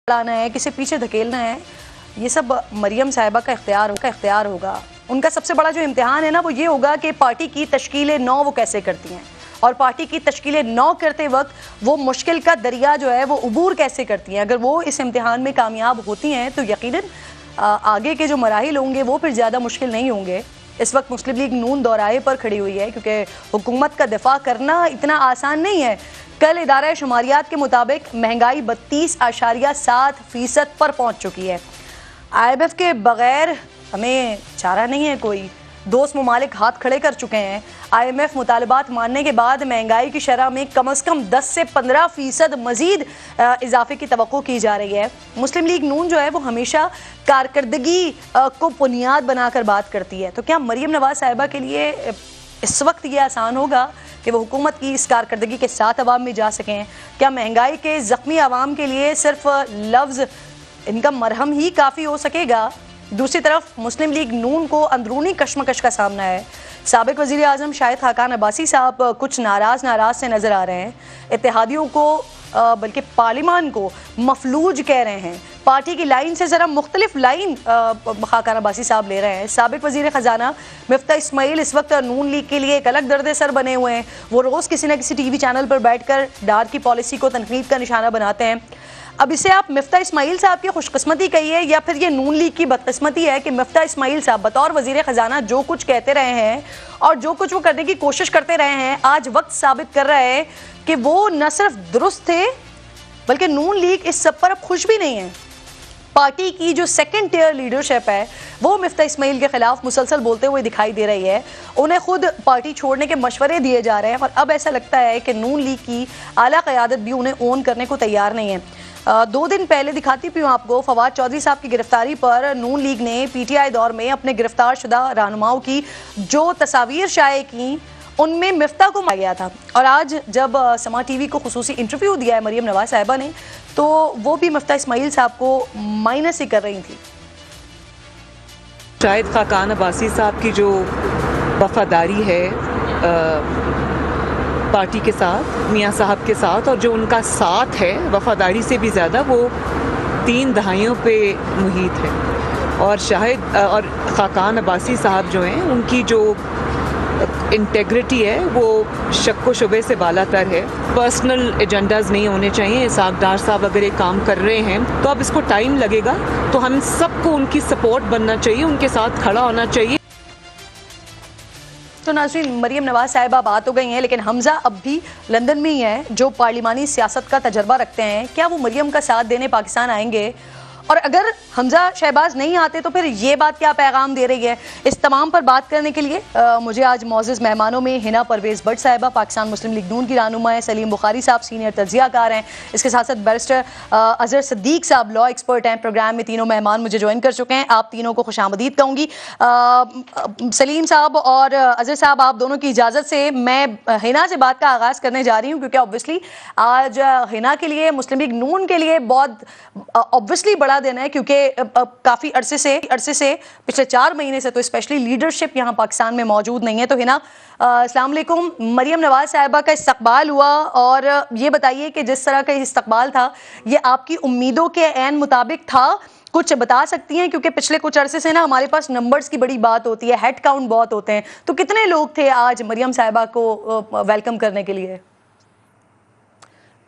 लाना है, किसे पीछे धकेलना है, ये सब मरियम साहिबा का इख्तियार होगा। उनका सबसे बड़ा जो इम्तिहान है ना वो ये होगा कि पार्टी की तश्कील 9 वो कैसे करती हैं, और पार्टी की तश्कील 9 करते वक्त वो मुश्किल का दरिया जो है वो उबूर कैसे करती हैं। अगर वो इस इम्तिहान में कामयाब होती हैं तो यकीनन आगे के जो मराहिल होंगे वो फिर ज़्यादा मुश्किल नहीं होंगे। इस वक्त मुस्लिम लीग नून दौराहे पर खड़ी हुई है क्योंकि हुकूमत का दिफा करना इतना आसान नहीं है। कल इदारा शुमारियात के मुताबिक महंगाई 32.7% पर पहुँच चुकी है। IMF के बगैर हमें चारा नहीं है कोई। दोस्त ममालिक हाथ खड़े कर चुके हैं। IMF मुतालबात मानने के बाद महंगाई की शरह में कम से कम 10 से 15% मजीद इजाफे की तवक्को की जा रही है। मुस्लिम लीग नून जो है वो हमेशा कारकर्दगी को बुनियाद बनाकर बात करती है। तो क्या मरियम नवाज साहिबा के लिए इस वक्त ये आसान होगा कि वो हुकूमत की इस कारकर्दगी के साथ अवाम में जा सकें? क्या महंगाई के ज़ख्मी आवाम के लिए सिर्फ लफ्ज़ इनका मरहम ही काफ़ी हो सकेगा? दूसरी तरफ मुस्लिम लीग नून को अंदरूनी कशमकश का सामना है। साबिक वज़ीर आज़म शाहिद खाकान अब्बासी साहब कुछ नाराज़ से नज़र आ रहे हैं। इत्तेहादियों को बल्कि पार्लिमान को मफलूज कह रहे हैं। पार्टी की लाइन से ज़रा मुख्तलिफ लाइन खाकान अब्बासी साहब ले रहे हैं। साबिक वज़ीर ख़जाना मिफ्ता इस्माइल इस वक्त नून लीग के लिए एक अलग दर्द सर बने हुए हैं। वो रोज़ किसी न किसी TV चैनल पर बैठकर डार की पॉलिसी को तनकीद का निशाना बनाते हैं। अब इसे आप मिफ्ता इस्माइल साहब की खुशकिस्मती कहिए या फिर ये नून लीग की बदकिस्मती है कि मिफ्ता इस्माइल साहब बतौर वज़ीर ख़जाना जो कुछ कहते रहे हैं और जो कुछ वो करने की कोशिश करते रहे हैं, आज वक्त साबित कर रहा है कि वो न सिर्फ दुरुस्त थे बल्कि नून लीग इस सब पर अब खुश भी नहीं है। पार्टी की जो सेकंड टियर लीडरशिप है वो मिफ्ता इस्माइल के खिलाफ मुसलसल बोलते हुए दिखाई दे रही है। उन्हें खुद पार्टी छोड़ने के मशवरे दिए जा रहे हैं और अब ऐसा लगता है कि नून लीग की आला क़यादत भी उन्हें ओन करने को तैयार नहीं है। 2 दिन पहले दिखाती भी हूँ आपको, फवाद चौधरी साहब की गिरफ्तारी पर नून लीग ने PTI दौर में अपने गिरफ्तार शुदा रहनुमाओं की जो तस्वीर शाये की उनमें मिफ्ता को मारा गया था। और आज जब समा TV को खुसूसी इंटरव्यू दिया है मरियम नवाज साहिबा ने तो वो भी मिफ्ता इस्माइल साहब को माइनस ही कर रही थी। शाहिद खाकान अब्बासी साहब की जो वफादारी है पार्टी के साथ, मियाँ साहब के साथ, और जो उनका साथ है वफादारी से भी ज़्यादा वो 3 दहाइयों पे मुहित है। और शाहिद और खाकान अब्बासी साहब जो हैं उनकी जो इंटेग्रिटी है वो शक व शुबे से बालातर है। पर्सनल एजेंडाज नहीं होने चाहिए। इसहाक डार साहब अगर एक काम कर रहे हैं तो अब इसको टाइम लगेगा, तो हम सबको उनकी सपोर्ट बनना चाहिए, उनके साथ खड़ा होना चाहिए। तो नाज़रीन, मरियम नवाज साहिबा बात हो गई हैं, लेकिन हमजा अब भी लंदन में ही हैं जो पार्लिमानी सियासत का तजर्बा रखते हैं। क्या वो मरियम का साथ देने पाकिस्तान आएंगे? और अगर हमजा शहबाज नहीं आते तो फिर ये बात क्या पैगाम दे रही है? इस तमाम पर बात करने के लिए मुझे आज मौजूद मेहमानों में हिना परवेज़ भट्ट साहिबा, पाकिस्तान मुस्लिम लीग नून की रहनुमा है, सलीम बुखारी साहब सीनियर तज्जियाकार हैं, इसके साथ साथ बैरिस्टर अजहर सिद्दीक साहब लॉ एक्सपर्ट हैं। प्रोग्राम में तीनों मेहमान मुझे ज्वाइन कर चुके हैं। आप तीनों को खुशामदीद कहूँगी। सलीम साहब और अजहर साहब, आप दोनों की इजाज़त से मैं हिना से बात का आगाज़ करने जा रही हूँ क्योंकि ऑब्वियसली आज हिना के लिए, मुस्लिम लीग नून के लिए बहुत ऑब्वियसली बड़ा दिन है क्योंकि काफी अरसे से पिछले 4 महीने से तो स्पेशली लीडरशिप यहाँ पाकिस्तान में मौजूद नहीं है। तो हिना, अस्सलाम वालेकुम। मरियम नवाज साहिबा का इस्तकबाल हुआ और ये बताइए कि जिस तरह का इस्तकबाल था ये आपकी उम्मीदों के ऐन मुताबिक था? कुछ बता सकती हैं क्योंकि पिछले कुछ अरसे से ना हमारे पास नंबर्स की बड़ी बात होती है, हेड काउंट बहुत होते हैं, तो कितने लोग थे आज मरियम साहिबा को वेलकम करने के लिए?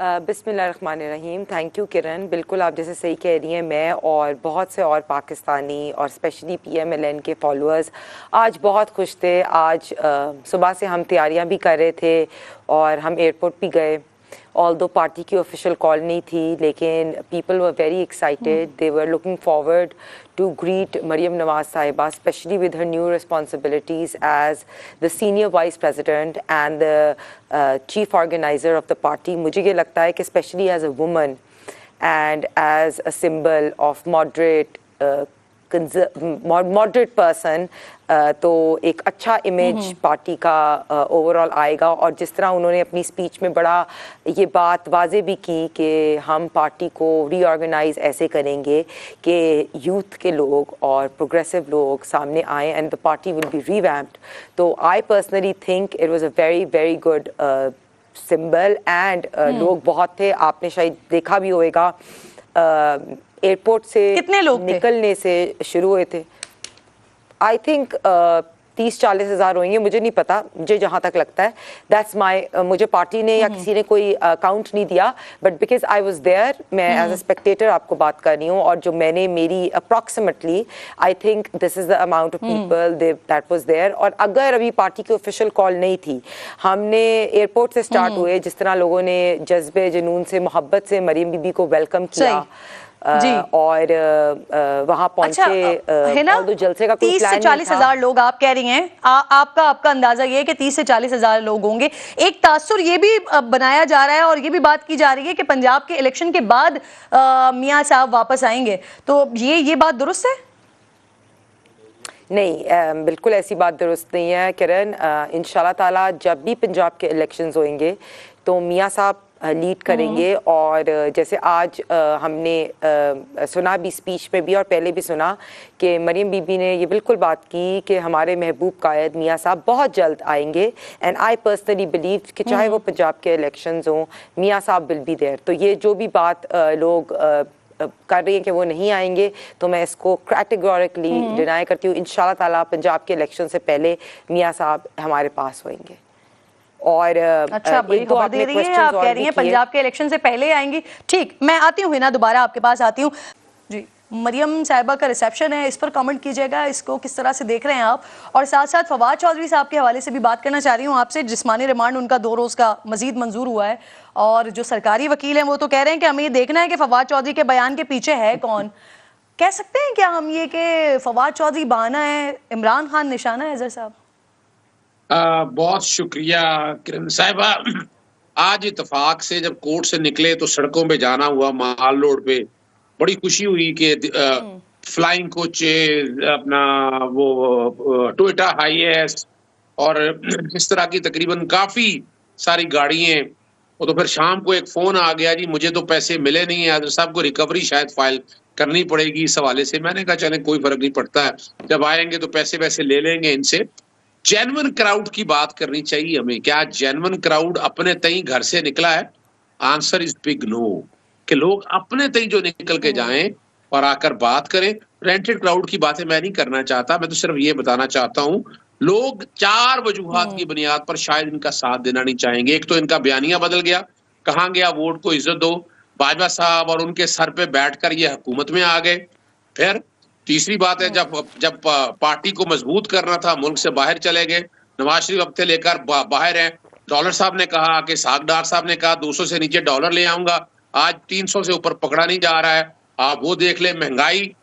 बिस्मिल्लाहिर्रहमानिर्रहीम। थैंक यू किरण। बिल्कुल आप जैसे सही कह रही हैं, मैं और बहुत से और पाकिस्तानी और स्पेशली PMLN के फॉलोअर्स आज बहुत खुश थे। आज सुबह से हम तैयारियां भी कर रहे थे और हम एयरपोर्ट भी गए। ऑल्दो पार्टी की ऑफिशियल कॉल नहीं थी, लेकिन people were very excited. They were looking forward to greet Maryam Nawaz Sahiba, especially with her new responsibilities as the senior vice president and the chief organizer of the party. मुझे ये लगता है कि especially as a woman and as a symbol of moderate person, तो एक अच्छा image party का overall आएगा। और जिस तरह उन्होंने अपनी स्पीच में बड़ा ये बात वाजे भी की कि हम पार्टी को रीऑर्गेनाइज ऐसे करेंगे कि यूथ के लोग और प्रोग्रेसिव लोग सामने आए and the party will be revamped. तो I personally think it was a very very good symbol and लोग बहुत थे। आपने शायद देखा भी होएगा एयरपोर्ट से कितने लोग थे? निकलने से शुरू हुए थे। आई थिंक 30-40 हज़ार होंगे, मुझे नहीं पता, मुझे जहाँ तक लगता है दैट्स माई, मुझे पार्टी ने या किसी ने कोई काउंट नहीं दिया, but because I was there, मैं एज अ स्पेक्टेटर आपको बात कर रही हूँ, और जो मैंने मेरी approximately I think this is the amount of people that was there. और अगर अभी पार्टी की ऑफिशियल कॉल नहीं थी, हमने एयरपोर्ट से स्टार्ट हुए, जिस तरह लोगों ने जज्बे जुनून से मोहब्बत से मरीम बीबी को वेलकम किया और वहां पहुंचे। है ना, जलसे का 30 से 40 हज़ार लोग आप कह रही हैं, आपका अंदाजा ये है कि 30 से 40 हज़ार लोग होंगे। एक तासुर ये भी बनाया जा रहा है और ये भी बात की जा रही है कि पंजाब के इलेक्शन के बाद मियां साहब वापस आएंगे, तो ये बात दुरुस्त है? नहीं, बिल्कुल ऐसी बात दुरुस्त नहीं है किरण। इंशाल्लाह ताला जब भी पंजाब के इलेक्शंस होंगे तो मियां साहब लीड करेंगे, और जैसे आज हमने सुना भी स्पीच में भी और पहले भी सुना कि मरीम बीबी ने ये बिल्कुल बात की कि हमारे महबूब कायद मियां साहब बहुत जल्द आएंगे, एंड आई पर्सनली बिलीव कि चाहे वो पंजाब के इलेक्शंस हों, मियां साहब विल बी देयर। तो ये जो भी बात लोग कर रही हैं कि वो नहीं आएंगे, तो मैं इसको कैटेगोरिकली डिनाई करती हूँ। इंशाल्लाह ताला पंजाब के इलेक्शन से पहले मियां साहब हमारे पास होंगे। और अच्छा, बड़ी खबर दे रही है, आप कह रही हैं पंजाब के इलेक्शन से पहले आएंगी। ठीक, मैं आती हूँ हिना, दोबारा आपके पास आती हूँ जी। मरियम साहिबा का रिसेप्शन है, इस पर कमेंट कीजिएगा, इसको किस तरह से देख रहे हैं आप, और साथ साथ फवाद चौधरी साहब के हवाले से भी बात करना चाह रही हूँ आपसे। जिस्मानी रिमांड उनका 2 रोज़ का मजीद मंजूर हुआ है, और जो सरकारी वकील हैं वो तो कह रहे हैं कि हमें ये देखना है कि फवाद चौधरी के बयान के पीछे है कौन। कह सकते हैं क्या हम ये कि फवाद चौधरी बहाना है, इमरान खान निशाना है? अजहर साहब, बहुत शुक्रिया किरण साहिबा। आज इत्तेफाक से जब कोर्ट से निकले तो सड़कों पे जाना हुआ, माल रोड पे बड़ी खुशी हुई कि फ्लाइंग कोचेज, अपना वो टोयोटा हाईएस और इस तरह की तकरीबन काफी सारी गाड़ियां। वो तो फिर शाम को एक फोन आ गया, जी मुझे तो पैसे मिले नहीं है, आदर साहब को रिकवरी शायद फाइल करनी पड़ेगी इस हवाले से। मैंने कहा चले कोई फर्क नहीं पड़ता है, जब आएंगे तो पैसे वैसे ले लेंगे इनसे। जेन्युइन क्राउड की बात करनी चाहिए हमें। क्या जेन्युइन क्राउड अपने तई घर से निकला है? Answer is big no. कि लोग अपने तई जो निकल के जाएं और आकर बात करें। रेंटेड क्राउड की बातें मैं नहीं करना चाहता, मैं तो सिर्फ ये बताना चाहता हूं लोग 4 वजूहात की बुनियाद पर शायद इनका साथ देना नहीं चाहेंगे। एक तो इनका बयानिया बदल गया, कहा गया वोट को इज्जत दो, बाजवा साहब और उनके सर पे बैठकर ये हुकूमत में आ गए। फिर तीसरी बात है, जब पार्टी को मजबूत करना था मुल्क से बाहर चले गए। नवाज शरीफ हफ्ते लेकर बाहर हैं। डॉलर साहब ने कहा कि सागडार साहब ने कहा 200 से नीचे डॉलर ले आऊंगा, आज 300 से ऊपर पकड़ा नहीं जा रहा है। आप वो देख ले, महंगाई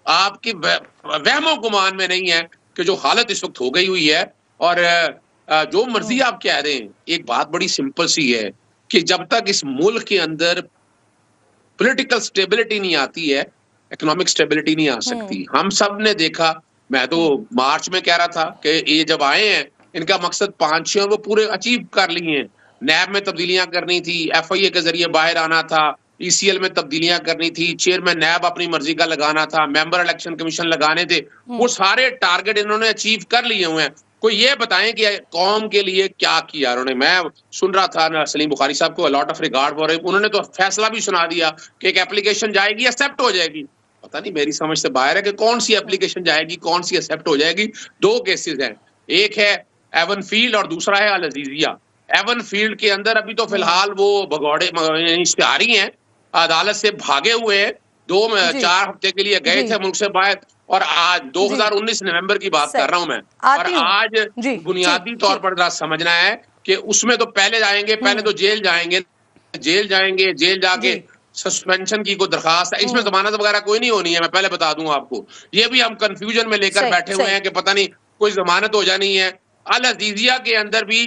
आपकी वहमो गुमान में नहीं है कि जो हालत इस वक्त हो गई हुई है। और जो मर्जी आप कह रहे हैं, एक बात बड़ी सिंपल सी है कि जब तक इस मुल्क के अंदर पॉलिटिकल स्टेबिलिटी नहीं आती है, इकोनॉमिक स्टेबिलिटी नहीं आ सकती। हम सब ने देखा, मैं तो मार्च में कह रहा था कि ये जब आए हैं इनका मकसद 5-6 वो पूरे अचीव कर लिए हैं। नैब में तब्दीलियां करनी थी, FIA के जरिए बाहर आना था, ECL में तब्दीलियां करनी थी, चेयरमैन नैब अपनी मर्जी का लगाना था, मेंबर इलेक्शन कमीशन लगाने थे। वो सारे टारगेट इन्होंने अचीव कर लिए हुए हैं। कोई ये बताएं कि कौम के लिए क्या किया उन्होंने। मैं सुन रहा था सलीम बुखारी साहब को, अलॉट ऑफ रिगार्ड फॉर, उन्होंने तो फैसला भी सुना दिया कि एक एप्लीकेशन जाएगी, एक्सेप्ट हो जाएगी। पता नहीं, मेरी समझ से बाहर है कि कौन सी एप्लीकेशन जाएगी, कौन सी एक्सेप्ट हो जाएगी। 2 केसेस हैं, एक है एवन फील्ड और दूसरा है अल अजीजिया। एवन फील्ड के अंदर अभी तो फिलहाल वो भगौड़े इश्तिहारी हैं, अदालत से भागे हुए हैं, 4 हफ्ते के लिए गए थे मुल्क से बाहर, और आज 2019 नवंबर की बात कर रहा हूं मैं। और आज बुनियादी तौर पर जरा समझना है कि उसमें तो पहले जाएंगे, पहले तो जेल जाएंगे, जेल जाके सस्पेंशन की कोई दरखास्त है, इसमें जमानत वगैरह कोई नहीं होनी है, मैं पहले बता दूं आपको। ये भी हम कंफ्यूजन में लेकर बैठे हुए हैं कि पता नहीं कोई जमानत हो जानी है। अल अजीजिया के अंदर भी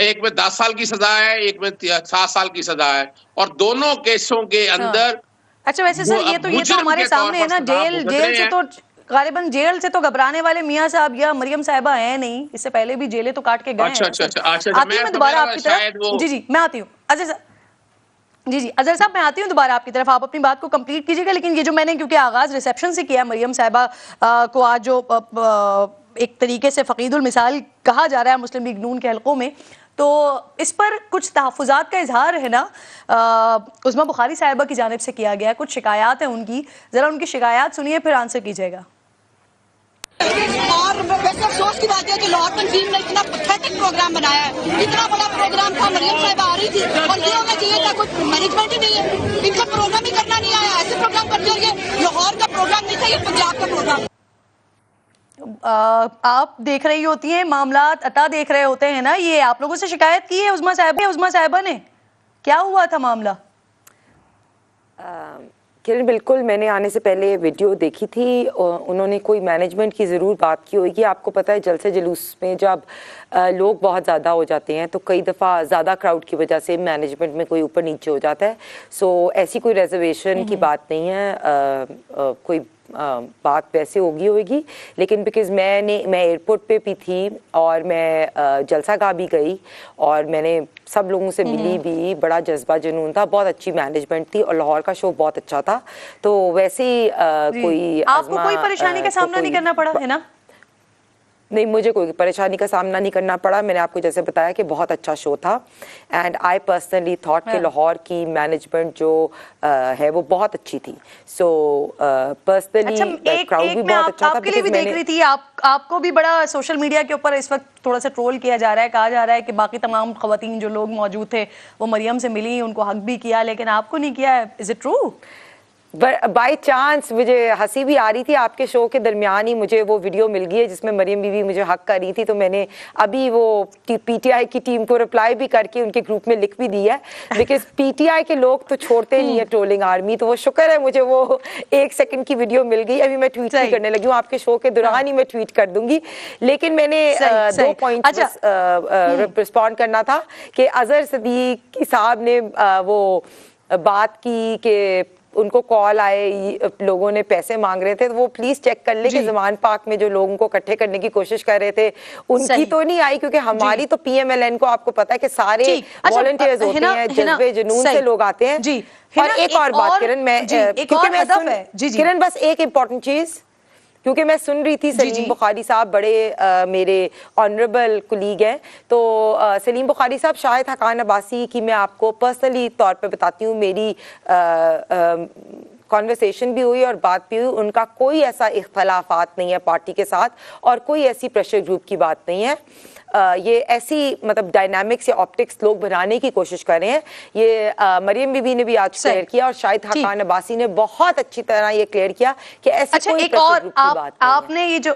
एक में 10 साल की सजा है, एक में 7 साल की सजा है, और दोनों केसों के अंदर अच्छा वैसे सर ये तो हमारे सामने है ना, जेल से तो गालिबन जेल से तो घबराने वाले मियां साहब या मरियम साहिबा है नहीं, इससे पहले भी जेलें तो काट के गए हैं। अच्छा, मैं दोबारा आपकी तरफ जी मैं आती हूँ अजहर साहब मैं आती हूँ दोबारा आपकी तरफ, आप अपनी बात को कंप्लीट कीजिएगा। लेकिन ये जो मैंने क्योंकि आगाज रिसेप्शन से किया, मरियम साहिबा को आज जो एक तरीके से फ़कीदुल मिसाल कहा जा रहा है मुस्लिम लीग नून के हलकों में, तो इस पर कुछ तहफ़्फ़ुज़ात का इजहार है ना उस्मा बुखारी साहिबा की जानिब से किया गया है, कुछ शिकायत है उनकी, ज़रा उनकी शिकायत सुनिए फिर आंसर कीजिएगा। और वैसे अफसोस की बात है कि लाहौर तंजीम ने इतना पैथेटिक प्रोग्राम बनाया है, इतना बड़ा प्रोग्राम था, मरियम साहिबा आ रही थी और ये होना चाहिए था, कोई मैनेजमेंट ही नहीं है, इनका प्रोग्राम ही करना नहीं आया, ऐसे प्रोग्राम करते हैं, ये लाहौर का प्रोग्राम नहीं था, ये पंजाब का प्रोग्राम। आप देख रही होती हैं मामलात, अता देख रहे होते हैं ना, ये आप लोगों से शिकायत की है उस्मा साहिबा ने, क्या हुआ था मामला? किरण, बिल्कुल मैंने आने से पहले वीडियो देखी थी, उन्होंने कोई मैनेजमेंट की ज़रूर बात की होगी। आपको पता है जलसे जुलूस में जब लोग बहुत ज़्यादा हो जाते हैं तो कई दफ़ा ज़्यादा क्राउड की वजह से मैनेजमेंट में कोई ऊपर नीचे हो जाता है। सो ऐसी कोई रिजर्वेशन की बात नहीं है, कोई बात वैसे होगी, लेकिन बिकॉज़ मैं एयरपोर्ट पे भी थी और मैं जलसा गाह भी गई और मैंने सब लोगों से मिली भी, बड़ा जज्बा जुनून था, बहुत अच्छी मैनेजमेंट थी और लाहौर का शो बहुत अच्छा था। तो वैसे ही कोई आपको कोई परेशानी का सामना नहीं करना पड़ा है ना? नहीं, मुझे कोई परेशानी का सामना नहीं करना पड़ा। मैंने आपको जैसे बताया कि बहुत अच्छा शो था एंड आई पर्सनली थॉट कि लाहौर की मैनेजमेंट जो है वो बहुत अच्छी थी। सो पर्सनली क्राउड भी बहुत अच्छा था। आपके लिए भी देख रही थी, आपको भी बड़ा सोशल मीडिया के ऊपर इस वक्त थोड़ा सा ट्रोल किया जा रहा है, कहा जा रहा है कि बाकी तमाम खवातीन जो लोग मौजूद थे वो मरियम से मिली, उनको हक भी किया, लेकिन आपको नहीं किया है। Is it true? By chance मुझे हंसी भी आ रही थी, आपके शो के दरमियान ही मुझे वो वीडियो मिल गई है जिसमें मरियम बीवी मुझे हक कर रही थी, तो मैंने अभी वो पीटीआई की टीम को रिप्लाई भी करके उनके ग्रुप में लिख भी दी है, बिकॉज पीटीआई के लोग तो छोड़ते नहीं है ट्रोलिंग आर्मी। तो वो शुक्र है मुझे वो 1 सेकंड की वीडियो मिल गई, अभी मैं ट्वीट नहीं करने लगी हूँ, आपके शो के दौरान ही मैं ट्वीट कर दूंगी। लेकिन मैंने 2 पॉइंट रिस्पॉन्ड करना था कि अजहर सदीक साहब ने वो बात की कि उनको कॉल आए, लोगों ने पैसे मांग रहे थे, तो वो प्लीज चेक कर ले कि ज़मान पार्क में जो लोगों को इकट्ठे करने की कोशिश कर रहे थे उनकी तो नहीं आई, क्योंकि हमारी तो पीएमएलएन को आपको पता है कि सारे वॉलंटियर्स होते हैं, जज्बे जुनून से लोग आते हैं। और एक और बात किरण, मैं क्योंकि मैं किरण बस एक इंपॉर्टेंट चीज, क्योंकि मैं सुन रही थी सलीम बुखारी साहब बड़े मेरे ऑनरेबल कुलीग हैं, तो सलीम बुखारी साहब शाहिद हकान अब्बासी की मैं आपको पर्सनली तौर पे बताती हूँ, मेरी कॉन्वर्सेशन भी हुई और बात भी हुई, उनका कोई ऐसा इख्तलाफात नहीं है पार्टी के साथ और कोई ऐसी प्रेशर ग्रुप की बात नहीं है। ये ऐसी मतलब डायनामिक्स या ऑप्टिक्स लोग बनाने की कोशिश कर रहे हैं। ये मरियम बीबी ने भी आज क्लियर किया और शाहिद हकान अब्बासी ने बहुत अच्छी तरह ये क्लियर किया कि ऐसी कोई एक और आपने ये जो